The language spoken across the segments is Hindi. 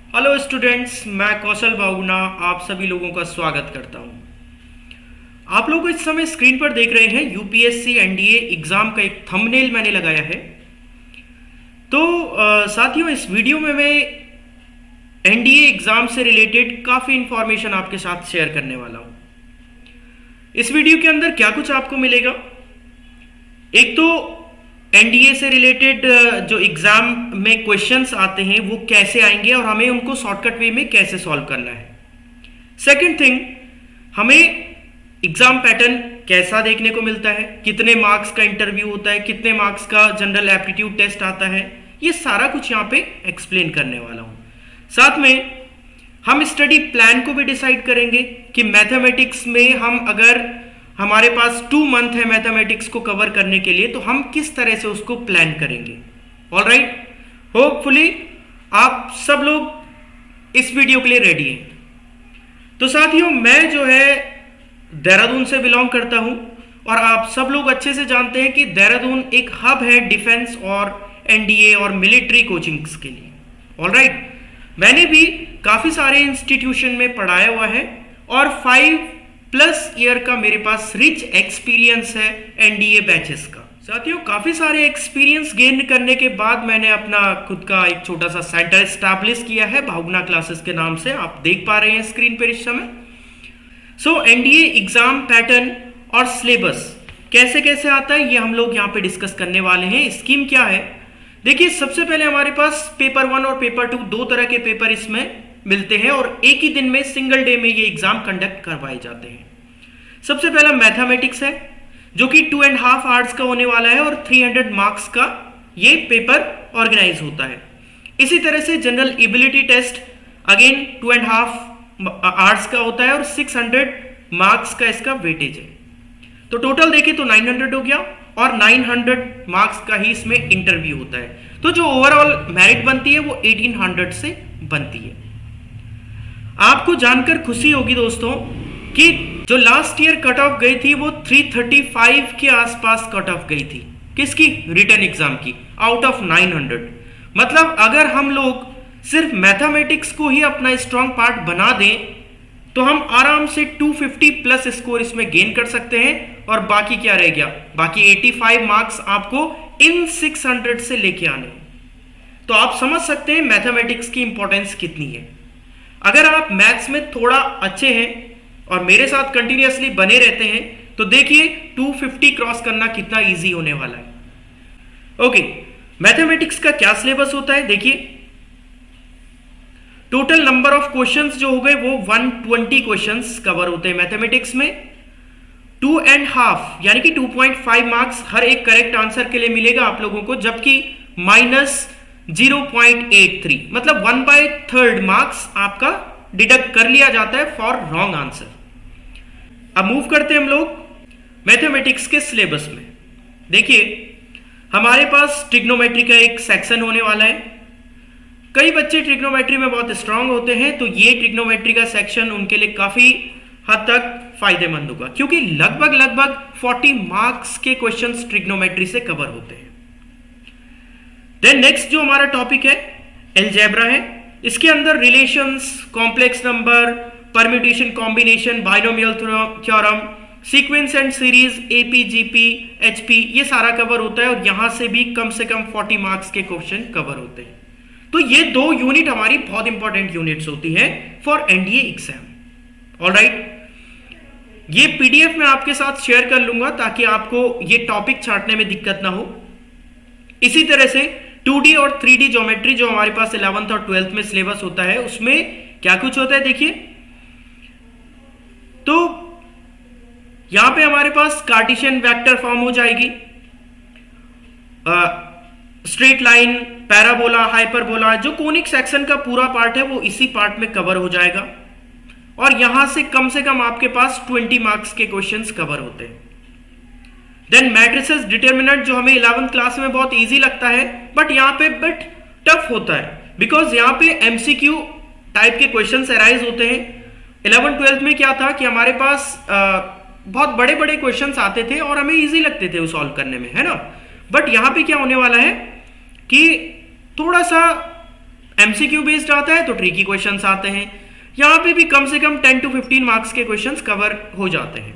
हेलो स्टूडेंट्स, मैं कौशल बागुना आप सभी लोगों का स्वागत करता हूं। आप लोग इस समय स्क्रीन पर देख रहे हैं यूपीएससी एनडीए एग्ज़ाम का एक थंबनेल मैंने लगाया है। तो साथियों, इस वीडियो में मैं एनडीए एग्ज़ाम से रिलेटेड काफ़ी इन्फॉर्मेशन आपके साथ शेयर करने वाला हूं। इस वीडियो के अंदर क्या कुछ आपको मिलेगा, एक तो एनडीए से रिलेटेड जो एग्जाम में क्वेश्चंस आते हैं वो कैसे आएंगे और हमें उनको शॉर्टकट वे में कैसे सॉल्व करना है। सेकंड थिंग, हमें एग्जाम पैटर्न कैसा देखने को मिलता है, कितने मार्क्स का इंटरव्यू होता है, कितने मार्क्स का जनरल एप्टीट्यूड टेस्ट आता है, ये सारा कुछ यहाँ पे एक्सप्लेन करने वाला हूँ। साथ में हम स्टडी प्लान को भी डिसाइड करेंगे कि मैथमेटिक्स में हम अगर हमारे पास 2 मंथ है मैथमेटिक्स को कवर करने के लिए तो हम किस तरह से उसको प्लान करेंगे। ऑलराइट, होपफुली आप सब लोग इस वीडियो के लिए रेडी हैं। तो साथियों, मैं जो है देहरादून से बिलोंग करता हूं और आप सब लोग अच्छे से जानते हैं कि देहरादून एक हब है डिफेंस और एनडीए और मिलिट्री कोचिंग्स के लिए। ऑलराइट, मैंने भी काफ़ी सारे इंस्टीट्यूशन में पढ़ाया हुआ है और 5+ ईयर का मेरे पास रिच एक्सपीरियंस है एनडीए बैचेस का। साथियों, काफ़ी सारे एक्सपीरियंस गेन करने के बाद मैंने अपना खुद का एक छोटा सा सेंटर एस्टैब्लिश किया है भावना क्लासेस के नाम से, आप देख पा रहे हैं स्क्रीन पर इस समय। सो एनडीए एग्जाम पैटर्न और सिलेबस कैसे कैसे आता है ये हम लोग यहाँ पे डिस्कस करने वाले हैं। स्कीम क्या है, देखिए सबसे पहले हमारे पास पेपर 1 और पेपर 2 दो तरह के पेपर इसमें मिलते हैं और एक ही दिन में सिंगल डे में ये एग्जाम कंडक्ट करवाए जाते हैं। सबसे पहला मैथमेटिक्स है जो कि 2.5 आवर्स का होने वाला है और 300 मार्क्स का ये पेपर ऑर्गेनाइज होता है। इसी तरह से general ability test again 2.5 hours का होता है और 600 मार्क्स का इसका वेटेज है। तो टोटल देखें तो 900 हो गया और 900 मार्क्स का ही इसमें इंटरव्यू होता है। तो जो ओवरऑल मेरिट बनती है वो 1800 से बनती है। आपको जानकर खुशी होगी दोस्तों कि जो लास्ट ईयर कट ऑफ गई थी वो 335 के आसपास कट ऑफ गई थी। किसकी? रिटन एग्जाम की, आउट ऑफ 900। मतलब अगर हम लोग सिर्फ मैथमेटिक्स को ही अपना स्ट्रॉन्ग पार्ट बना दें तो हम आराम से 250+ स्कोर इसमें गेन कर सकते हैं और बाकी क्या रह गया, बाकी 85 मार्क्स आपको इन 600 से लेके आने। तो आप समझ सकते हैं मैथमेटिक्स की इंपॉर्टेंस कितनी है। अगर आप मैथ्स में थोड़ा अच्छे हैं और मेरे साथ कंटिन्यूअसली बने रहते हैं तो देखिए 250 क्रॉस करना कितना इजी होने वाला है। ओके, मैथमेटिक्स का क्या सिलेबस होता है, देखिए टोटल नंबर ऑफ क्वेश्चंस जो हो गए वो 120 क्वेश्चंस कवर होते हैं मैथमेटिक्स में। 2.5 यानी कि 2.5 मार्क्स हर एक करेक्ट आंसर के लिए मिलेगा आप लोगों को, जबकि -0.83 मतलब 1/3 मार्क्स आपका डिडक्ट कर लिया जाता है फॉर रॉन्ग आंसर। अब मूव करते हैं हम लोग मैथमेटिक्स के सिलेबस में। देखिए हमारे पास ट्रिग्नोमेट्री का एक सेक्शन होने वाला है। कई बच्चे ट्रिग्नोमेट्री में बहुत स्ट्रांग होते हैं तो ये ट्रिग्नोमेट्री का सेक्शन उनके लिए काफी हद तक फायदेमंद होगा क्योंकि लगभग 40 मार्क्स के क्वेश्चंस ट्रिग्नोमेट्री से कवर होते हैं। देन नेक्स्ट जो हमारा टॉपिक है अलजेब्रा है। इसके अंदर relations, complex number, permutation, combination, binomial theorem, sequence and series, AP, GP, HP, ये सारा कवर होता है और यहां से भी कम 40 मार्क्स के क्वेश्चन कवर होते हैं। तो ये 2 यूनिट हमारी बहुत इंपॉर्टेंट यूनिट्स होती है फॉर एनडीए एग्जाम। ऑलराइट, ये पीडीएफ में आपके साथ शेयर कर लूंगा ताकि आपको ये टॉपिक छांटने में दिक्कत ना हो। इसी तरह से 2D और 3D ज्योमेट्री जो हमारे पास 11th और 12th में सिलेबस होता है उसमें क्या कुछ होता है देखिए। तो यहां पे हमारे पास कार्टेशियन वेक्टर फॉर्म हो जाएगी, स्ट्रेट लाइन, पैराबोला, हाइपरबोला, जो कोनिक सेक्शन का पूरा पार्ट है वो इसी पार्ट में कवर हो जाएगा और यहां से कम आपके पास 20 मार्क्स के क्वेश्चंस कवर होते हैं। देन मैट्रिसेस, डिटरमिनेंट जो हमें 11th क्लास में बहुत इजी लगता है बट यहां पे बट टफ होता है बिकॉज यहां पे एमसीक्यू टाइप के क्वेश्चंस अराइज होते हैं। 11th 12th में क्या था कि हमारे पास बहुत बड़े बड़े क्वेश्चंस आते थे और हमें इजी लगते थे वो सॉल्व करने में, है ना। बट यहां पे क्या होने वाला है कि थोड़ा सा एमसीक्यू बेस्ड आता है तो ट्रिकी क्वेश्चंस आते हैं। यहां पे भी कम से कम 10 to 15 मार्क्स के क्वेश्चंस कवर हो जाते हैं।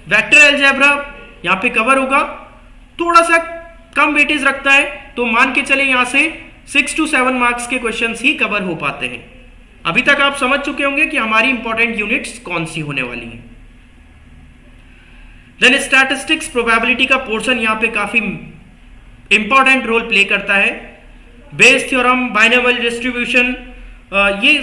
वेक्टर अलजेब्रा यहां पे कवर होगा, थोड़ा सा कम वेटेज रखता है, तो मान के चले यहां से 6 to 7 मार्क्स के क्वेश्चंस ही कवर हो पाते हैं। अभी तक आप समझ चुके होंगे कि हमारी इंपॉर्टेंट यूनिट्स कौन सी होने वाली हैं। देन स्टैटिस्टिक्स प्रोबेबिलिटी का पोर्शन यहां पे काफी इंपॉर्टेंट रोल प्ले करता है। बेस थ्योरम, बाइनोमियल डिस्ट्रीब्यूशन, ये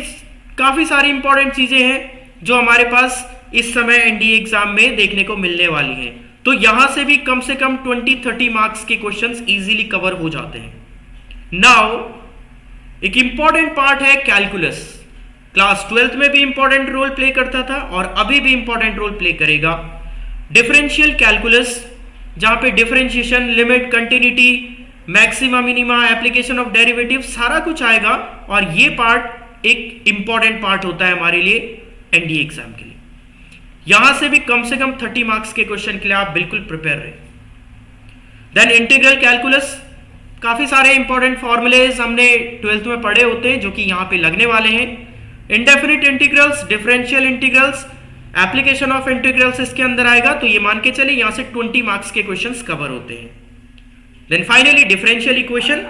काफी सारी इंपॉर्टेंट चीजें हैं जो हमारे पास इस समय एनडीए एग्जाम में देखने को मिलने वाली हैं। तो यहां से भी कम से कम 20-30 मार्क्स के क्वेश्चंस इजीली कवर हो जाते हैं। नाउ एक इंपॉर्टेंट पार्ट है कैलकुलस। क्लास 12th में भी इंपॉर्टेंट रोल प्ले करता था और अभी भी इंपॉर्टेंट रोल प्ले करेगा। डिफरेंशियल कैलकुलस, जहां पे differentiation, limit, continuity, maxima, minima, application of derivative, सारा कुछ आएगा और ये पार्ट एक इंपॉर्टेंट पार्ट होता है हमारे लिए एनडीए एग्जाम के लिए। यहां से भी कम से कम 30 मार्क्स के क्वेश्चन के लिए आप बिल्कुल प्रिपेयर रहे। देन इंटीग्रल कैलकुलस, काफी सारे इंपॉर्टेंट फॉर्मूलेज हमने 12th में पढ़े होते हैं जो कि यहां पे लगने वाले हैं। Indefinite integrals, differential integrals, application of integrals इसके अंदर आएगा, तो ये मान के चले यहां से 20 मार्क्स के क्वेश्चंस कवर होते हैं। Then finally differential equation,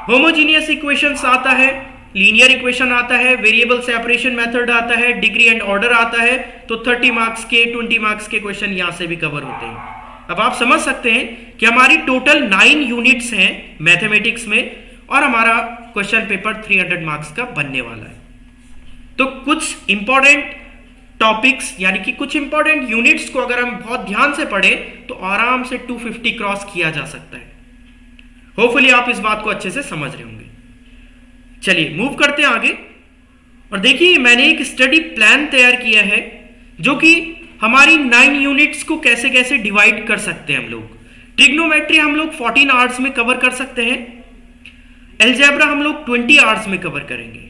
homogeneous equations आता है, लीनियर इक्वेशन आता है, वेरिएबल सेपरेशन मेथड आता है, डिग्री एंड ऑर्डर आता है, तो 30 मार्क्स के 20 मार्क्स के क्वेश्चन यहां से भी कवर होते हैं। अब आप समझ सकते हैं कि हमारी टोटल 9 यूनिट्स हैं मैथमेटिक्स में और हमारा क्वेश्चन पेपर 300 मार्क्स का बनने वाला है। तो कुछ इंपॉर्टेंट टॉपिक्स यानी कि कुछ इंपॉर्टेंट यूनिट्स को अगर हम बहुत ध्यान से पढ़ें तो आराम से 250 क्रॉस किया जा सकता है। होपफुली आप इस बात को अच्छे से समझ रहे होंगे। चलिए मूव करते हैं आगे और देखिए मैंने एक स्टडी प्लान तैयार किया है जो कि हमारी 9 यूनिट्स को कैसे कैसे डिवाइड कर सकते हैं हम लोग। ट्रिग्नोमेट्री हम लोग 14 आवर्स में कवर कर सकते हैं, अलजेब्रा हम लोग 20 आवर्स में कवर करेंगे।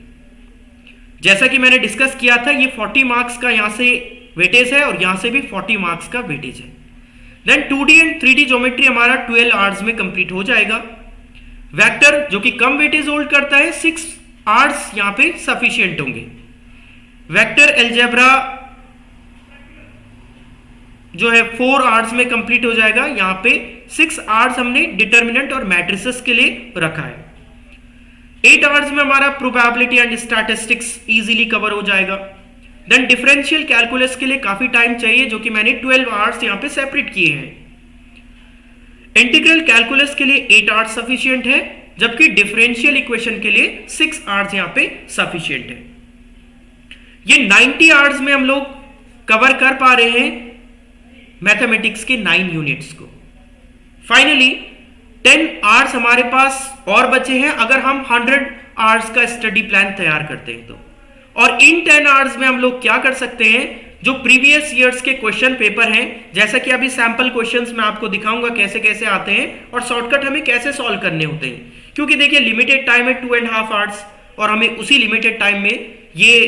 जैसा कि मैंने डिस्कस किया था, ये 40 मार्क्स का यहां से वेटेज है और यहां से भी 40 मार्क्स का वेटेज है। Then 2D and 3D geometry हमारा 12 आवर्स में कंप्लीट हो जाएगा। वेक्टर जो कि कम वेटेज होल्ड करता है, 6 आवर्स यहां पे सफिशिएंट होंगे। वेक्टर अलजेब्रा जो है 4 आवर्स में कंप्लीट हो जाएगा। यहां पे 6 आवर्स हमने डिटर्मिनेंट और मैट्रिसेस के लिए रखा है। 8 आवर्स में हमारा probability and statistics easily cover हो जाएगा। देन डिफरेंशियल कैलकुलस के लिए काफी टाइम चाहिए जो कि मैंने 12 आवर्स यहां पे सेपरेट किए हैं। इंटीग्रल कैलकुलस के लिए 8 आवर्स सफिशिएंट है, जबकि डिफरेंशियल इक्वेशन के लिए 6 आवर्स यहां पे सफिशिएंट है। ये 90 आवर्स में हम लोग कवर कर पा रहे हैं मैथमेटिक्स के 9 यूनिट्स को। फाइनली 10 आवर्स हमारे पास और बचे हैं अगर हम 100 आवर्स का स्टडी प्लान तैयार करते हैं तो। और इन 10 आवर्स में हम लोग क्या कर सकते हैं, जो प्रीवियस ईयर्स के क्वेश्चन पेपर हैं, जैसा कि अभी सैंपल क्वेश्चंस मैं आपको दिखाऊंगा कैसे कैसे आते हैं और शॉर्टकट हमें कैसे सॉल्व करने होते हैं। क्योंकि देखिए लिमिटेड टाइम है 2.5 आवर्स और हमें उसी लिमिटेड टाइम में ये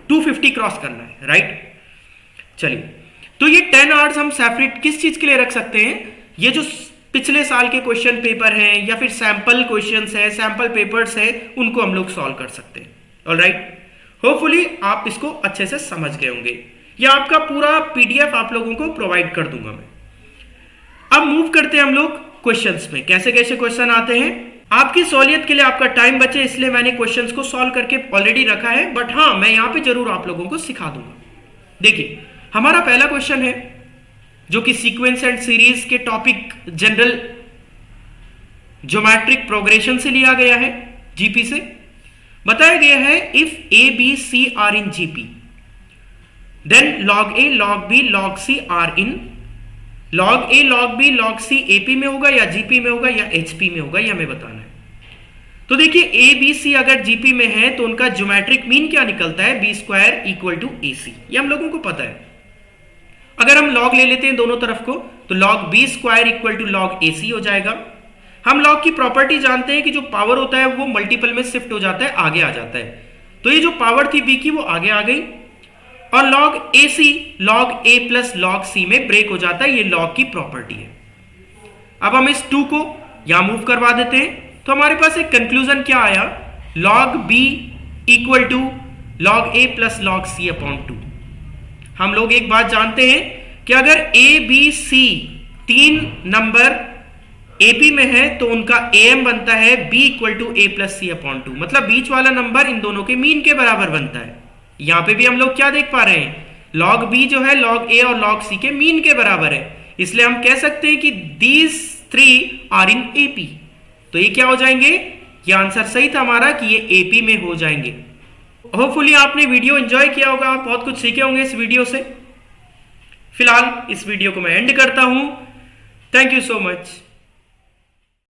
250 क्रॉस करना है, राइट। चलिए, तो ये 10 आवर्स हम सेपरेट किस चीज के लिए रख सकते हैं, ये जो पिछले साल के क्वेश्चन पेपर हैं या फिर सैंपल क्वेश्चंस हैं, सैंपल पेपर्स हैं, उनको हम लोग सॉल्व कर सकते हैं। ऑलराइट, होपफुली आप इसको अच्छे से समझ गए होंगे। या आपका पूरा पीडीएफ आप लोगों को प्रोवाइड कर दूंगा मैं। अब मूव करते हैं हम लोग क्वेश्चंस में, कैसे कैसे क्वेश्चन आते हैं। आपकी सहूलियत के लिए, आपका टाइम बचे इसलिए मैंने क्वेश्चंस को सॉल्व करके ऑलरेडी रखा है, बट हाँ मैं यहां पे जरूर आप लोगों को सिखा दूंगा। देखिए हमारा पहला क्वेश्चन है जो कि सीक्वेंस एंड सीरीज के टॉपिक जनरल ज्योमेट्रिक प्रोग्रेशन से लिया गया है, जीपी से। बताया गया है if A B C are in GP then log A log B log C are in, log A log B log C AP में होगा या जीपी में होगा या एचपी में होगा, यह हमें बताना है। तो देखिए ए बी सी अगर जीपी में है तो उनका ज्योमेट्रिक मीन क्या निकलता है, बी स्क्वायर इक्वल टू ए सी, ये हम लोगों को पता है। अगर हम लॉग ले लेते हैं दोनों तरफ को तो log B square equal to log A C हो जाएगा। हम लॉग की प्रॉपर्टी जानते हैं कि जो पावर होता है वो मल्टीपल में शिफ्ट हो जाता है, आगे आ जाता है। तो ये जो पावर थी बी की वो आगे आ गई और log A C log A plus log c में ब्रेक हो जाता है, ये लॉग की प्रॉपर्टी है। अब हम इस 2 को यहां मूव करवा देते हैं तो हमारे पास एक कंक्लूजन क्या आया, log b equal to log a plus log c upon 2। हम लोग एक बात जानते हैं कि अगर a b c तीन नंबर AP में है तो उनका AM बनता है B equal to A plus C upon 2, मतलब बीच वाला नंबर इन दोनों के मीन के बराबर बनता है। यहां पे भी हम लोग क्या देख पा रहे हैं, log B जो है log A और log C के मीन के बराबर है, इसलिए हम कह सकते हैं कि these three are in AP। तो ये क्या हो जाएंगे, ये आंसर सही था हमारा कि ये AP में हो जाएंगे। होपफुली आपने वीडियो एंजॉय किया होगा, आप बहुत कुछ सीखे होंगे इस वीडियो से। फिलहाल इस वीडियो को मैं एंड करता हूं। Thank you so much.